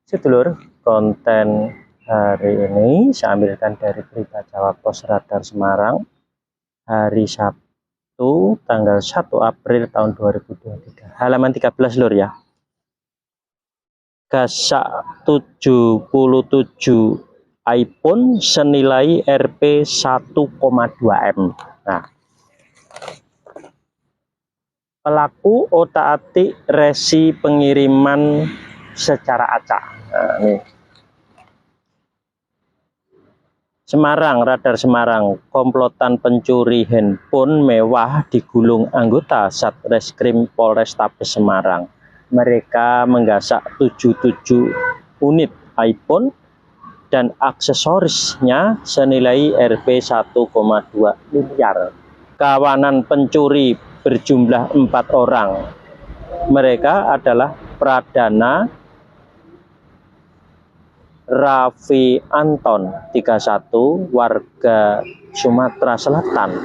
Sedulur, konten hari ini saya ambilkan dari berita Jawab Pos Radar Semarang hari Sabtu tanggal 1 April tahun 2023, halaman 13 lur ya. Gasak 77 iPhone senilai Rp 1,2 M. Nah, pelaku otak-atik resi pengiriman secara acak. Nah, nih. Semarang, Radar Semarang, komplotan pencuri handphone mewah digulung anggota Satreskrim Polrestabes Semarang. Mereka menggasak 77 unit iPhone dan aksesorisnya senilai Rp 1,2 miliar. Kawanan pencuri berjumlah 4 orang. Mereka adalah Pradana Raffi Anton 31 warga Sumatera Selatan,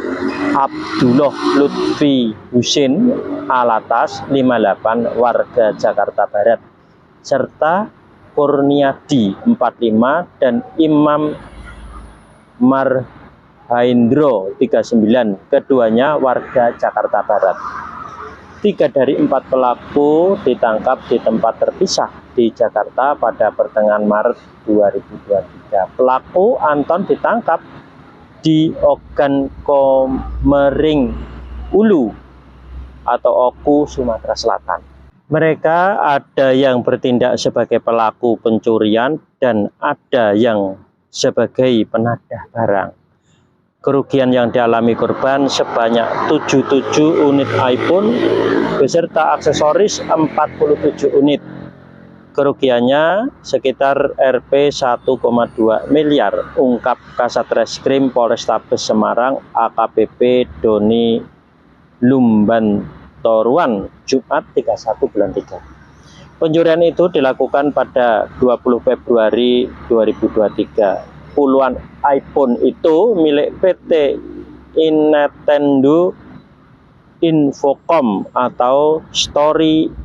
Abdullah Lutfi Husin Alatas 58 warga Jakarta Barat, serta Kurniadi 45 dan Imam Marhaindro 39, keduanya warga Jakarta Barat. 3 dari 4 pelaku ditangkap di tempat terpisah di Jakarta pada pertengahan Maret 2023. Pelaku Anton ditangkap di Ogan Komering Ulu atau Oku, Sumatera Selatan. Mereka ada yang bertindak sebagai pelaku pencurian dan ada yang sebagai penadah barang. Kerugian yang dialami korban sebanyak 77 unit iPhone beserta aksesoris 47 unit. Kerugiannya sekitar Rp 1,2 miliar, ungkap Kasat Reskrim Polrestabes Semarang AKBP Doni Lumbantoruan, Jumat 31 bulan 3. Pencurian itu dilakukan pada 20 Februari 2023. Puluhan iPhone itu milik PT Inetendo Infocom atau Story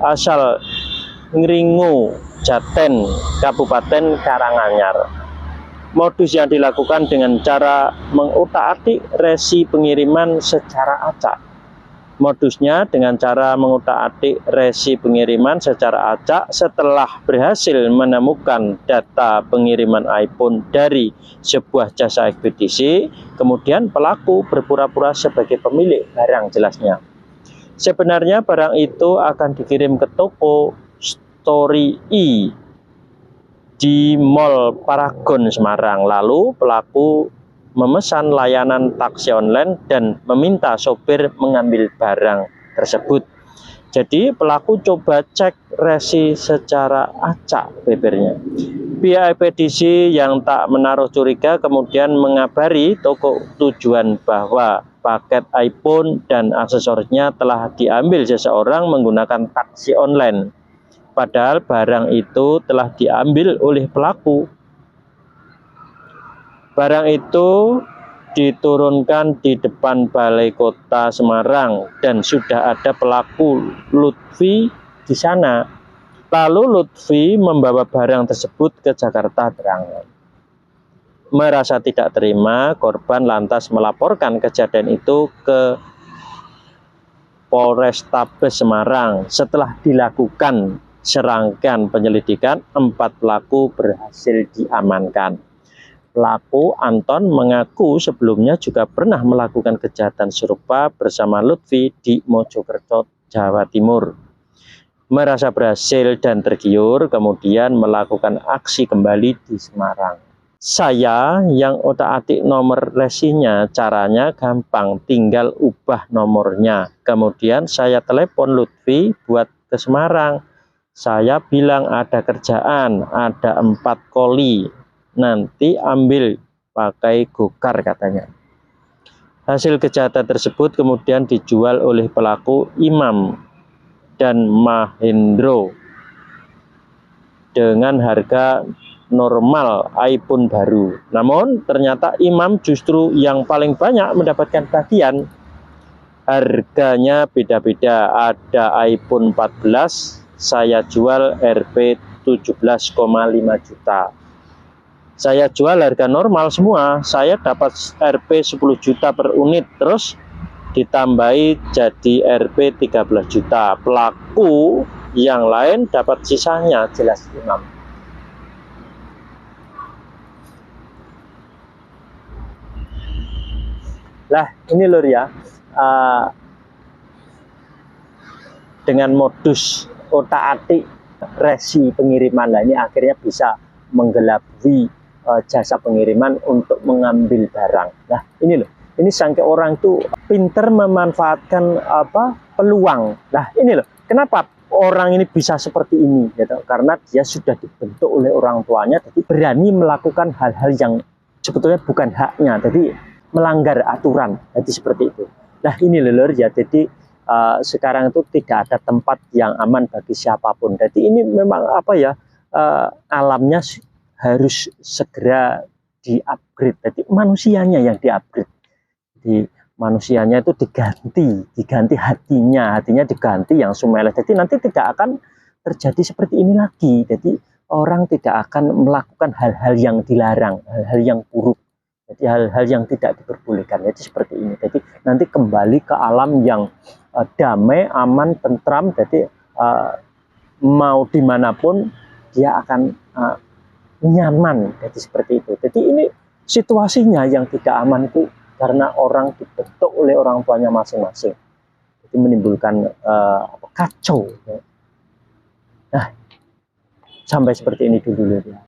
asal Ngringo, Jaten, Kabupaten Karanganyar. Modus yang dilakukan dengan cara mengutak-atik resi pengiriman secara acak. Modusnya dengan cara mengutak-atik resi pengiriman secara acak setelah berhasil menemukan data pengiriman iPhone dari sebuah jasa ekspedisi, kemudian pelaku berpura-pura sebagai pemilik barang jelasnya. Sebenarnya barang itu akan dikirim ke toko Story di Mall Paragon Semarang. Lalu pelaku memesan layanan taksi online dan meminta sopir mengambil barang tersebut. Jadi pelaku coba cek resi secara acak bebernya. Pihak ekspedisi yang tak menaruh curiga kemudian mengabari toko tujuan bahwa paket iPhone dan aksesorisnya telah diambil seseorang menggunakan taksi online. Padahal barang itu telah diambil oleh pelaku. Barang itu diturunkan di depan Balai Kota Semarang dan sudah ada pelaku Lutfi di sana. Lalu Lutfi membawa barang tersebut ke Jakarta Terangan. Merasa tidak terima, korban lantas melaporkan kejadian itu ke Polrestabes Semarang. Setelah dilakukan serangkaian penyelidikan, 4 pelaku berhasil diamankan. Pelaku Anton mengaku sebelumnya juga pernah melakukan kejahatan serupa bersama Lutfi di Mojokerto, Jawa Timur. Merasa berhasil dan tergiur, kemudian melakukan aksi kembali di Semarang. Saya yang otak-atik nomor resinya, caranya gampang, tinggal ubah nomornya. Kemudian saya telepon Lutfi buat ke Semarang. Saya bilang ada kerjaan, ada 4 koli. Nanti ambil pakai gokar katanya. Hasil kejahatan tersebut kemudian dijual oleh pelaku Imam dan Mahendro dengan harga normal iPhone baru. Namun ternyata Imam justru yang paling banyak mendapatkan bagian. Harganya beda-beda, ada iPhone 14 saya jual Rp 17,5 juta. Saya jual harga normal semua, saya dapat Rp 10 juta per unit, terus ditambahi jadi Rp 13 juta. Pelaku yang lain dapat sisanya, jelas Imam. Lah ini lur ya, dengan modus otak-atik resi pengiriman, lah ini akhirnya bisa menggelabui jasa pengiriman untuk mengambil barang. Nah ini loh, ini sampai orang tuh pinter memanfaatkan peluang. Nah ini loh, kenapa orang ini bisa seperti ini gitu? Karena dia sudah dibentuk oleh orang tuanya, jadi berani melakukan hal-hal yang sebetulnya bukan haknya, jadi melanggar aturan, jadi seperti itu. Nah ini lur ya, jadi sekarang itu tidak ada tempat yang aman bagi siapapun. Jadi ini memang alamnya harus segera di-upgrade. Jadi manusianya yang di-upgrade. Jadi manusianya itu diganti hatinya diganti yang sumeleh. Jadi nanti tidak akan terjadi seperti ini lagi. Jadi orang tidak akan melakukan hal-hal yang dilarang, hal-hal yang buruk. Jadi hal-hal yang tidak diperbolehkan. Jadi seperti ini. Jadi nanti kembali ke alam yang damai, aman, tentram. Jadi mau dimanapun dia akan nyaman, jadi seperti itu. Jadi ini situasinya yang tidak aman itu karena orang dibentuk oleh orang tuanya masing-masing, jadi menimbulkan kacau. Nah sampai seperti ini dulu ya.